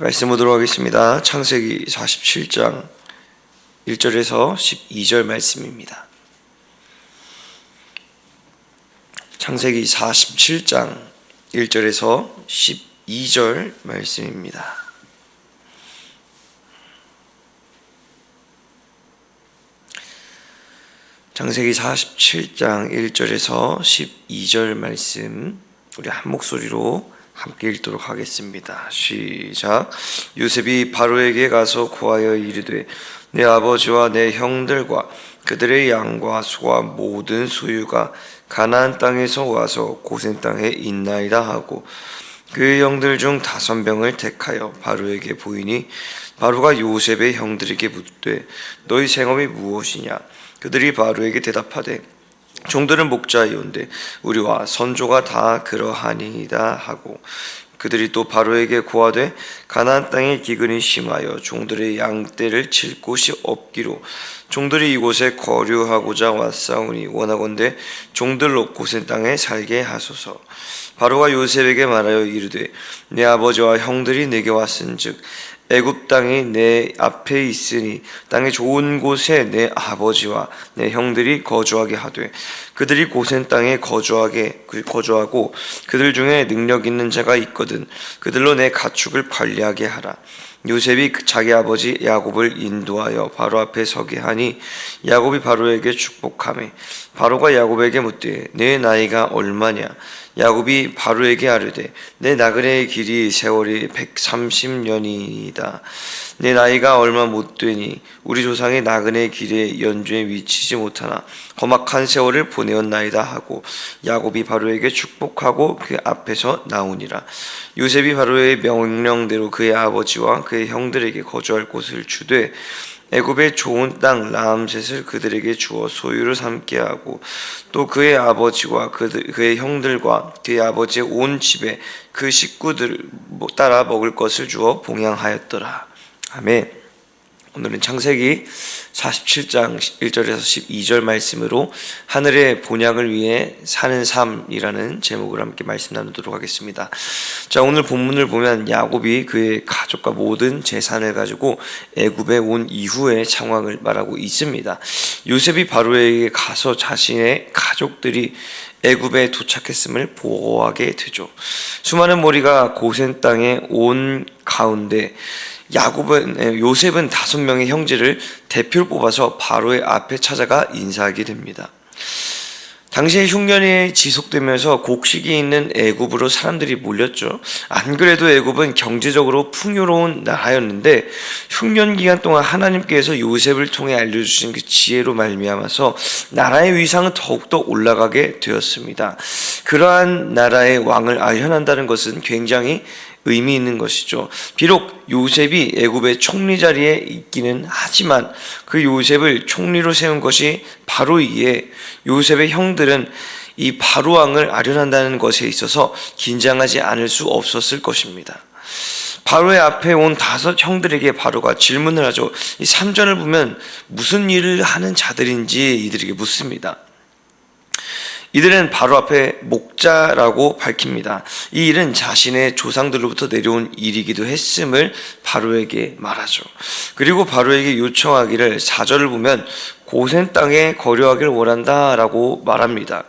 말씀 보도록 하겠습니다. 창세기 47장 1절에서 12절 말씀입니다. 창세기 47장 1절에서 12절 말씀입니다. 창세기 47장 1절에서 12절 말씀 우리 한 목소리로 함께 읽도록 하겠습니다. 시작. 요셉이 바로에게 가서 고하여 이르되 내 아버지와 내 형들과 그들의 양과 소와 모든 소유가 가나안 땅에서 와서 고센 땅에 있나이다 하고 그의 형들 중 5명을 택하여 바로에게 보이니 바로가 요셉의 형들에게 묻되 너희 생업이 무엇이냐? 그들이 바로에게 대답하되 종들은 목자이온데 우리와 선조가 다 그러하니이다 하고 그들이 또 바로에게 고하되 가나안 땅의 기근이 심하여 종들의 양떼를 칠 곳이 없기로 종들이 이곳에 거류하고자 왔사오니 원하건대 종들로 고센 땅에 살게 하소서. 바로가 요셉에게 말하여 이르되 내 아버지와 형들이 내게 왔은즉 애굽 땅이 내 앞에 있으니 땅의 좋은 곳에 내 아버지와 내 형들이 거주하게 하되 그들이 고센 땅에 거주하고 그들 중에 능력 있는 자가 있거든 그들로 내 가축을 관리하게 하라. 요셉이 자기 아버지 야곱을 인도하여 바로 앞에 서게 하니 야곱이 바로에게 축복하매 바로가 야곱에게 묻되 내 나이가 얼마냐? 야곱이 바로에게 아뢰되 내 나그네의 길이 세월이 130년이다. 내 나이가 얼마 못 되니 우리 조상의 나그네의 길에 연주에 미치지 못하나 험악한 세월을 보내었나이다 하고 야곱이 바로에게 축복하고 그 앞에서 나오니라. 요셉이 바로의 명령대로 그의 아버지와 그의 형들에게 거주할 곳을 주되 애굽의 좋은 땅 라암셋을 그들에게 주어 소유를 삼게 하고 또 그의 아버지와 그의 형들과 그의 아버지의 온 집에 그 식구들 따라 먹을 것을 주어 봉양하였더라. 아멘. 오늘은 창세기 47장 1절에서 12절 말씀으로 하늘의 본향을 위해 사는 삶이라는 제목을 함께 말씀 나누도록 하겠습니다. 자, 오늘 본문을 보면 야곱이 그의 가족과 모든 재산을 가지고 애굽에 온 이후의 상황을 말하고 있습니다. 요셉이 바로에게 가서 자신의 가족들이 애굽에 도착했음을 보고하게 되죠. 수많은 무리가 고센 땅에 온 가운데 요셉은 5명의 형제를 대표로 뽑아서 바로의 앞에 찾아가 인사하게 됩니다. 당시에 흉년이 지속되면서 곡식이 있는 애굽으로 사람들이 몰렸죠. 안 그래도 애굽은 경제적으로 풍요로운 나라였는데 흉년 기간 동안 하나님께서 요셉을 통해 알려주신 그 지혜로 말미암아서 나라의 위상은 더욱더 올라가게 되었습니다. 그러한 나라의 왕을 아련한다는 것은 굉장히 의미 있는 것이죠. 비록 요셉이 애굽의 총리 자리에 있기는 하지만 그 요셉을 총리로 세운 것이 바로이기에 요셉의 형들은 이 바로 왕을 아련한다는 것에 있어서 긴장하지 않을 수 없었을 것입니다. 바로의 앞에 온 5 형들에게 바로가 질문을 하죠. 이 3절을 보면 무슨 일을 하는 자들인지 이들에게 묻습니다. 이들은 바로 앞에 목자라고 밝힙니다. 이 일은 자신의 조상들로부터 내려온 일이기도 했음을 바로에게 말하죠. 그리고 바로에게 요청하기를 4절을 보면 고센 땅에 거류하기를 원한다라고 말합니다.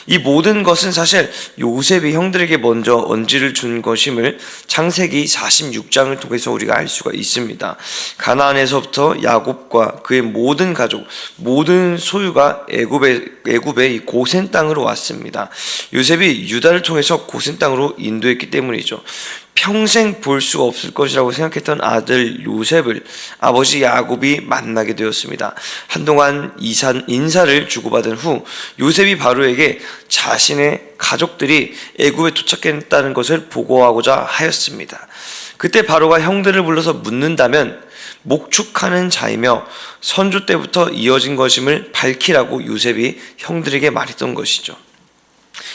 이 모든 것은 사실 요셉이 형들에게 먼저 언지를 준 것임을 창세기 46장을 통해서 우리가 알 수가 있습니다. 가나안에서부터 야곱과 그의 모든 가족, 모든 소유가 애굽의 이 고센 땅으로 왔습니다. 요셉이 유다를 통해서 고센 땅으로 인도했기 때문이죠. 평생 볼 수 없을 것이라고 생각했던 아들 요셉을 아버지 야곱이 만나게 되었습니다. 한동안 인사를 주고받은 후 요셉이 바로에게 자신의 가족들이 애굽에 도착했다는 것을 보고하고자 하였습니다. 그때 바로가 형들을 불러서 묻는다면 목축하는 자이며 선조 때부터 이어진 것임을 밝히라고 요셉이 형들에게 말했던 것이죠.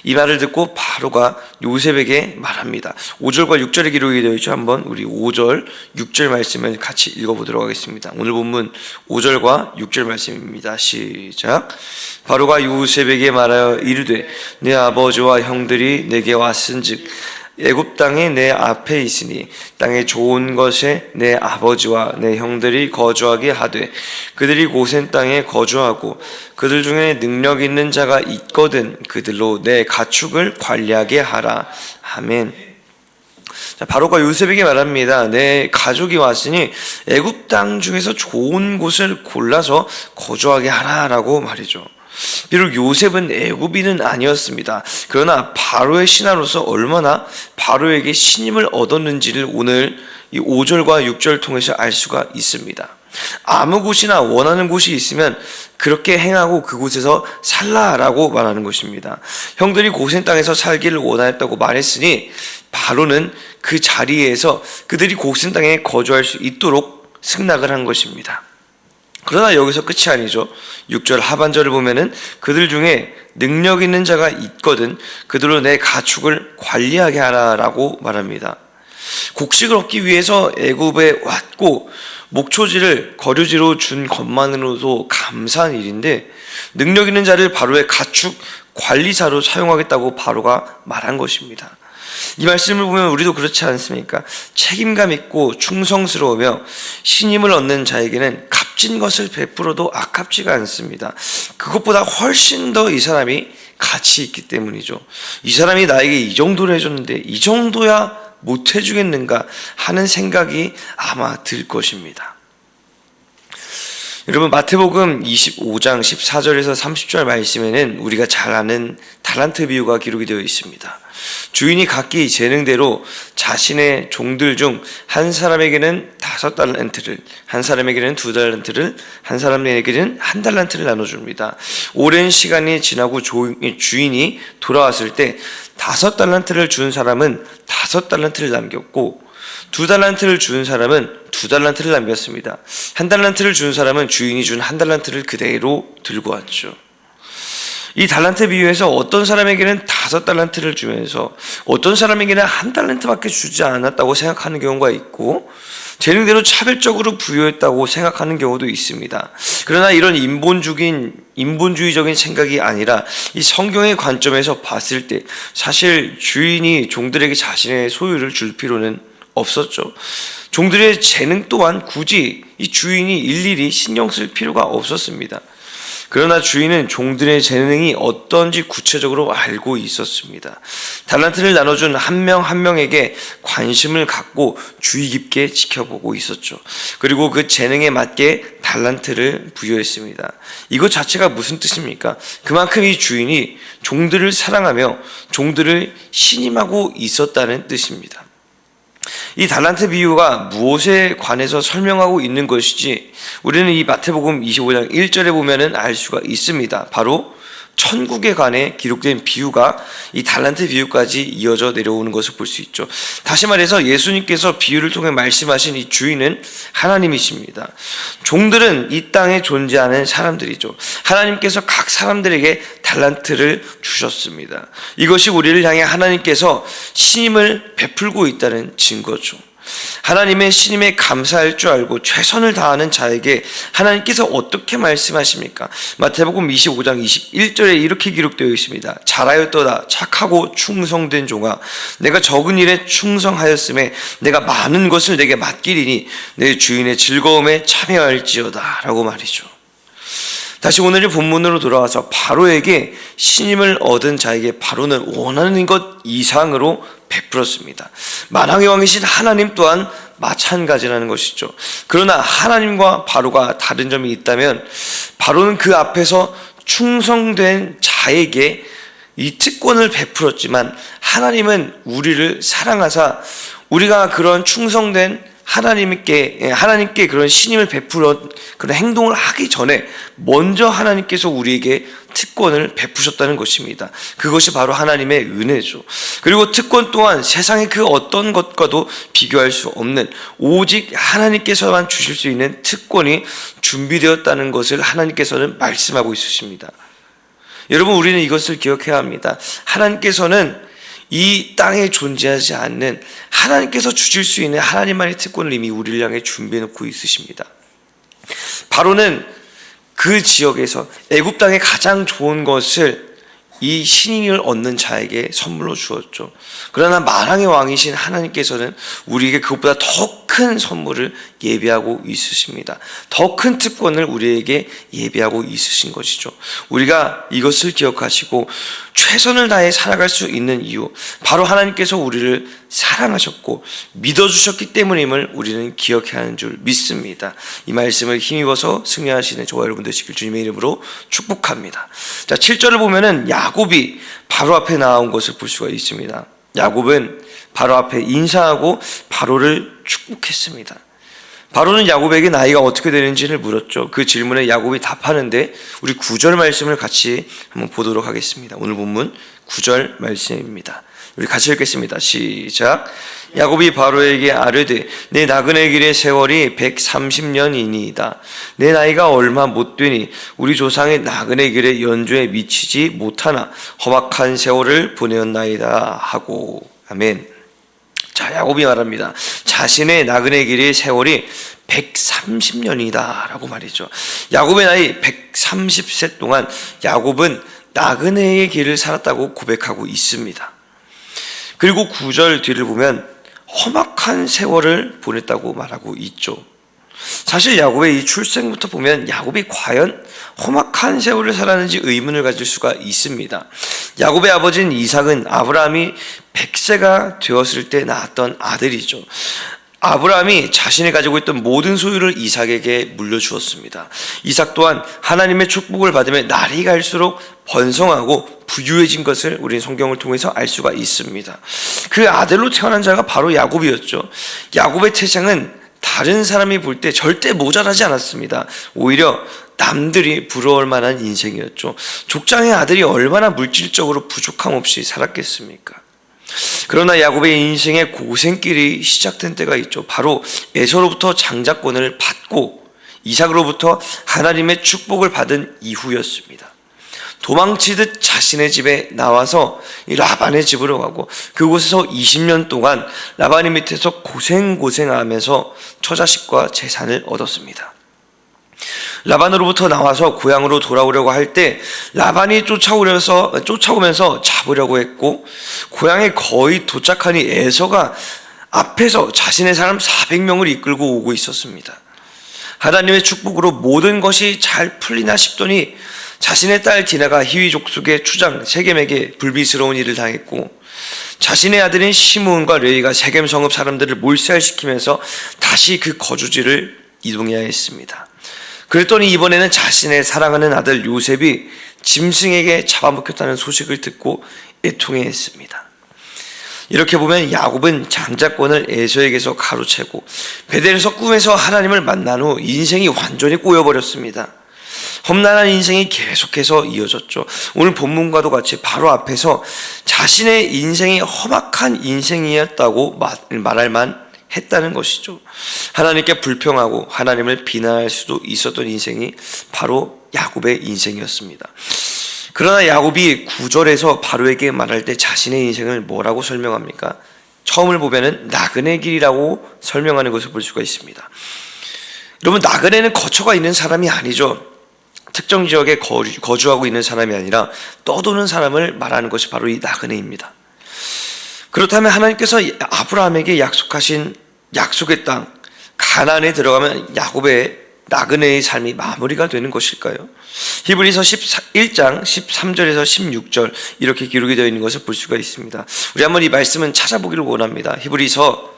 이 말을 듣고 바로가 요셉에게 말합니다. 5절과 6절에 기록이 되어 있죠. 한번 우리 5절, 6절 말씀을 같이 읽어보도록 하겠습니다. 오늘 본문 5절과 6절 말씀입니다. 시작. 바로가 요셉에게 말하여 이르되 내 아버지와 형들이 내게 왔은즉 애굽 땅에 내 앞에 있으니 땅의 좋은 것에 내 아버지와 내 형들이 거주하게 하되 그들이 고센 땅에 거주하고 그들 중에 능력 있는 자가 있거든 그들로 내 가축을 관리하게 하라. 아멘. 자, 바로가 요셉에게 말합니다. 내 가족이 왔으니 애굽 땅 중에서 좋은 곳을 골라서 거주하게 하라라고 말이죠. 비록 요셉은 애굽인은 아니었습니다. 그러나 바로의 신하로서 얼마나 바로에게 신임을 얻었는지를 오늘 이 5절과 6절 통해서 알 수가 있습니다. 아무 곳이나 원하는 곳이 있으면 그렇게 행하고 그곳에서 살라라고 말하는 것입니다. 형들이 고센 땅에서 살기를 원하였다고 말했으니 바로는 그 자리에서 그들이 고센 땅에 거주할 수 있도록 승낙을 한 것입니다. 그러나 여기서 끝이 아니죠. 6절 하반절을 보면은 그들 중에 능력 있는 자가 있거든 그들로 내 가축을 관리하게 하라라고 말합니다. 곡식을 얻기 위해서 애굽에 왔고 목초지를 거류지로 준 것만으로도 감사한 일인데 능력 있는 자를 바로의 가축 관리자로 사용하겠다고 바로가 말한 것입니다. 이 말씀을 보면 우리도 그렇지 않습니까? 책임감 있고 충성스러우며 신임을 얻는 자에게는 값진 것을 베풀어도 아깝지가 않습니다. 그것보다 훨씬 더 이 사람이 가치 있기 때문이죠. 이 사람이 나에게 이 정도를 해줬는데 이 정도야 못 해주겠는가 하는 생각이 아마 들 것입니다. 여러분, 마태복음 25장 14절에서 30절 말씀에는 우리가 잘 아는 달란트 비유가 기록이 되어 있습니다. 주인이 각기 재능대로 자신의 종들 중 한 사람에게는 5달란트를, 한 사람에게는 2달란트를, 한 사람에게는 1달란트를 나눠줍니다. 오랜 시간이 지나고 주인이 돌아왔을 때 5달란트를 준 사람은 5달란트를 남겼고 2달란트를 준 사람은 2달란트를 남겼습니다. 1달란트를 준 사람은 주인이 준 1달란트를 그대로 들고 왔죠. 이 달란트 비유에서 어떤 사람에게는 5달란트를 주면서 어떤 사람에게는 1달란트밖에 주지 않았다고 생각하는 경우가 있고 재능대로 차별적으로 부여했다고 생각하는 경우도 있습니다. 그러나 이런 인본주의적인 생각이 아니라 이 성경의 관점에서 봤을 때 사실 주인이 종들에게 자신의 소유를 줄 필요는 없었죠. 종들의 재능 또한 굳이 이 주인이 일일이 신경 쓸 필요가 없었습니다. 그러나 주인은 종들의 재능이 어떤지 구체적으로 알고 있었습니다. 달란트를 나눠준 한 명 한 명에게 관심을 갖고 주의 깊게 지켜보고 있었죠. 그리고 그 재능에 맞게 달란트를 부여했습니다. 이것 자체가 무슨 뜻입니까? 그만큼 이 주인이 종들을 사랑하며 종들을 신임하고 있었다는 뜻입니다. 이 달란트 비유가 무엇에 관해서 설명하고 있는 것이지 우리는 이 마태복음 25장 1절에 보면은 알 수가 있습니다. 바로 천국에 관해 기록된 비유가 이 달란트 비유까지 이어져 내려오는 것을 볼 수 있죠. 다시 말해서 예수님께서 비유를 통해 말씀하신 이 주인은 하나님이십니다. 종들은 이 땅에 존재하는 사람들이죠. 하나님께서 각 사람들에게 달란트를 주셨습니다. 이것이 우리를 향해 하나님께서 신임을 베풀고 있다는 증거죠. 하나님의 신임에 감사할 줄 알고 최선을 다하는 자에게 하나님께서 어떻게 말씀하십니까? 마태복음 25장 21절에 이렇게 기록되어 있습니다. 잘하였도다 착하고 충성된 종아, 내가 적은 일에 충성하였음에 내가 많은 것을 내게 맡기리니 내 주인의 즐거움에 참여할지어다 라고 말이죠. 다시 오늘의 본문으로 돌아와서 바로에게 신임을 얻은 자에게 바로는 원하는 것 이상으로 베풀었습니다. 만왕의 왕이신 하나님 또한 마찬가지라는 것이죠. 그러나 하나님과 바로가 다른 점이 있다면 바로는 그 앞에서 충성된 자에게 이 특권을 베풀었지만 하나님은 우리를 사랑하사 우리가 그런 충성된 하나님께 그런 신임을 베풀어 그런 행동을 하기 전에 먼저 하나님께서 우리에게 특권을 베푸셨다는 것입니다. 그것이 바로 하나님의 은혜죠. 그리고 특권 또한 세상의 그 어떤 것과도 비교할 수 없는 오직 하나님께서만 주실 수 있는 특권이 준비되었다는 것을 하나님께서는 말씀하고 있으십니다. 여러분, 우리는 이것을 기억해야 합니다. 하나님께서는 이 땅에 존재하지 않는 하나님께서 주실 수 있는 하나님만의 특권을 이미 우리를 향해 준비해 놓고 있으십니다. 바로는 그 지역에서 애굽 땅의 가장 좋은 것을 이 신인을 얻는 자에게 선물로 주었죠. 그러나 만왕의 왕이신 하나님께서는 우리에게 그것보다 더 큰 선물을 예비하고 있으십니다. 더 큰 특권을 우리에게 예비하고 있으신 것이죠. 우리가 이것을 기억하시고 최선을 다해 살아갈 수 있는 이유, 바로 하나님께서 우리를 사랑하셨고 믿어주셨기 때문임을 우리는 기억해야 하는 줄 믿습니다. 이 말씀을 힘입어서 승리하시는 저와 여러분 되시길 주님의 이름으로 축복합니다. 자, 7절을 보면은 야곱이 바로 앞에 나온 것을 볼 수가 있습니다. 야곱은 바로 앞에 인사하고 바로를 축복했습니다. 바로는 야곱에게 나이가 어떻게 되는지를 물었죠. 그 질문에 야곱이 답하는데 우리 9절 말씀을 같이 한번 보도록 하겠습니다. 오늘 본문 9절 말씀입니다. 우리 같이 읽겠습니다. 시작. 야곱이 바로에게 아뢰되 내 나그네 길의 세월이 130년이니이다. 내 나이가 얼마 못 되니 우리 조상의 나그네 길의 연조에 미치지 못하나 험악한 세월을 보내었나이다 하고. 아멘. 자, 야곱이 말합니다. 자신의 나그네 길의 세월이 130년이다 라고 말이죠. 야곱의 나이 130세 동안 야곱은 나그네의 길을 살았다고 고백하고 있습니다. 그리고 9절 뒤를 보면 험악한 세월을 보냈다고 말하고 있죠. 사실 야곱의 이 출생부터 보면 야곱이 과연 험악한 세월을 살았는지 의문을 가질 수가 있습니다. 야곱의 아버지인 이삭은 아브라함이 100세가 되었을 때 낳았던 아들이죠. 아브라함이 자신이 가지고 있던 모든 소유를 이삭에게 물려주었습니다. 이삭 또한 하나님의 축복을 받으며 날이 갈수록 번성하고 부유해진 것을 우리는 성경을 통해서 알 수가 있습니다. 그 아들로 태어난 자가 바로 야곱이었죠. 야곱의 태생은 다른 사람이 볼 때 절대 모자라지 않았습니다. 오히려 남들이 부러울 만한 인생이었죠. 족장의 아들이 얼마나 물질적으로 부족함 없이 살았겠습니까? 그러나 야곱의 인생의 고생길이 시작된 때가 있죠. 바로 에서로부터 장자권을 받고 이삭으로부터 하나님의 축복을 받은 이후였습니다. 도망치듯 자신의 집에 나와서 라반의 집으로 가고 그곳에서 20년 동안 라반의 밑에서 고생하면서 처자식과 재산을 얻었습니다. 라반으로부터 나와서 고향으로 돌아오려고 할 때 라반이 쫓아오면서 잡으려고 했고, 고향에 거의 도착하니 에서가 앞에서 자신의 사람 400명을 이끌고 오고 있었습니다. 하나님의 축복으로 모든 것이 잘 풀리나 싶더니 자신의 딸 디나가 히위 족속의 추장 세겜에게 불미스러운 일을 당했고, 자신의 아들인 시므온과 레위가 세겜 성읍 사람들을 몰살시키면서 다시 그 거주지를 이동해야 했습니다. 그랬더니 이번에는 자신의 사랑하는 아들 요셉이 짐승에게 잡아먹혔다는 소식을 듣고 애통해했습니다. 이렇게 보면 야곱은 장자권을 에서에게서 가로채고 베델에서 꿈에서 하나님을 만난 후 인생이 완전히 꼬여버렸습니다. 험난한 인생이 계속해서 이어졌죠. 오늘 본문과도 같이 바로 앞에서 자신의 인생이 험악한 인생이었다고 말할 만 했다는 것이죠. 하나님께 불평하고 하나님을 비난할 수도 있었던 인생이 바로 야곱의 인생이었습니다. 그러나 야곱이 9절에서 바로에게 말할 때 자신의 인생을 뭐라고 설명합니까? 처음을 보면은 나그네 길이라고 설명하는 것을 볼 수가 있습니다. 여러분, 나그네는 거처가 있는 사람이 아니죠. 특정 지역에 거주하고 있는 사람이 아니라 떠도는 사람을 말하는 것이 바로 이 나그네입니다. 그렇다면 하나님께서 아브라함에게 약속하신 약속의 땅 가나안에 들어가면 야곱의 나그네의 삶이 마무리가 되는 것일까요? 히브리서 11장 13절에서 16절 이렇게 기록이 되어 있는 것을 볼 수가 있습니다. 우리 한번 이 말씀은 찾아보기를 원합니다. 히브리서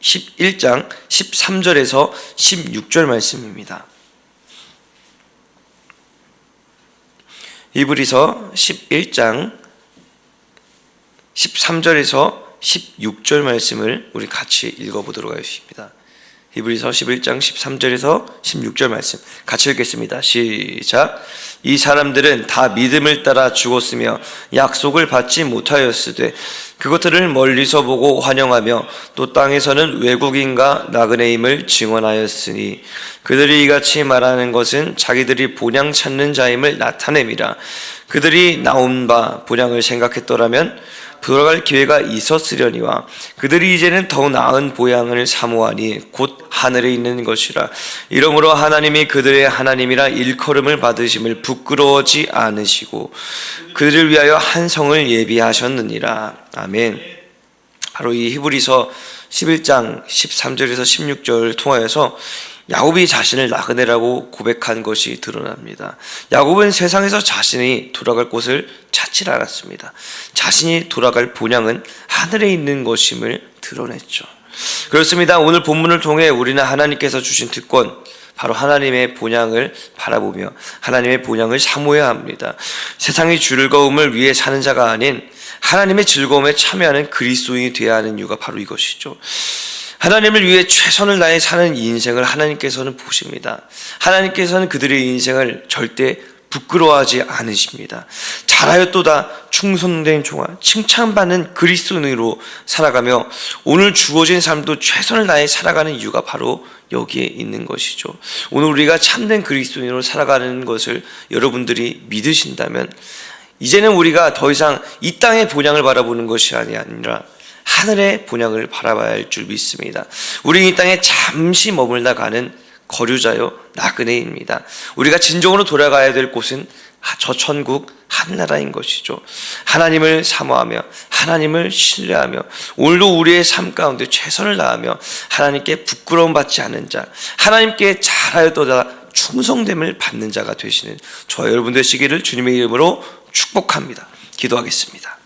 11장 13절에서 16절 말씀입니다. 히브리서 11장 13절에서 16절 말씀을 우리 같이 읽어보도록 하겠습니다. 히브리서 11장 13절에서 16절 말씀 같이 읽겠습니다. 시작. 이 사람들은 다 믿음을 따라 죽었으며 약속을 받지 못하였으되 그것들을 멀리서 보고 환영하며 또 땅에서는 외국인과 나그네임을 증언하였으니 그들이 이같이 말하는 것은 자기들이 본향 찾는 자임을 나타냄이라. 그들이 나온 바 본향을 생각했더라면 돌아갈 기회가 있었으려니와 그들이 이제는 더 나은 보양을 사모하니 곧 하늘에 있는 것이라. 이러므로 하나님이 그들의 하나님이라 일컬음을 받으심을 부끄러워하지 않으시고 그들을 위하여 한 성을 예비하셨느니라. 아멘. 바로 이 히브리서 11장 13절에서 16절 통하여서 야곱이 자신을 나그네라고 고백한 것이 드러납니다. 야곱은 세상에서 자신이 돌아갈 곳을 찾지 않았습니다. 자신이 돌아갈 본향은 하늘에 있는 것임을 드러냈죠. 그렇습니다. 오늘 본문을 통해 우리는 하나님께서 주신 특권, 바로 하나님의 본향을 바라보며 하나님의 본향을 사모해야 합니다. 세상의 즐거움을 위해 사는 자가 아닌 하나님의 즐거움에 참여하는 그리스도인이 되어야 하는 이유가 바로 이것이죠. 하나님을 위해 최선을 다해 사는 인생을 하나님께서는 보십니다. 하나님께서는 그들의 인생을 절대 부끄러워하지 않으십니다. 잘하였도다 충성된 종아, 칭찬받는 그리스도인으로 살아가며 오늘 주어진 삶도 최선을 다해 살아가는 이유가 바로 여기에 있는 것이죠. 오늘 우리가 참된 그리스도인으로 살아가는 것을 여러분들이 믿으신다면 이제는 우리가 더 이상 이 땅의 본향을 바라보는 것이 아니라 하늘의 본향을 바라봐야 할 줄 믿습니다. 우리는 이 땅에 잠시 머물다 가는 거류자요 나그네입니다. 우리가 진정으로 돌아가야 될 곳은 저 천국 하늘나라인 것이죠. 하나님을 사모하며 하나님을 신뢰하며 오늘도 우리의 삶 가운데 최선을 다하며 하나님께 부끄러움 받지 않는 자, 하나님께 잘하였도다 충성됨을 받는 자가 되시는 저와 여러분 되시기를 주님의 이름으로 축복합니다. 기도하겠습니다.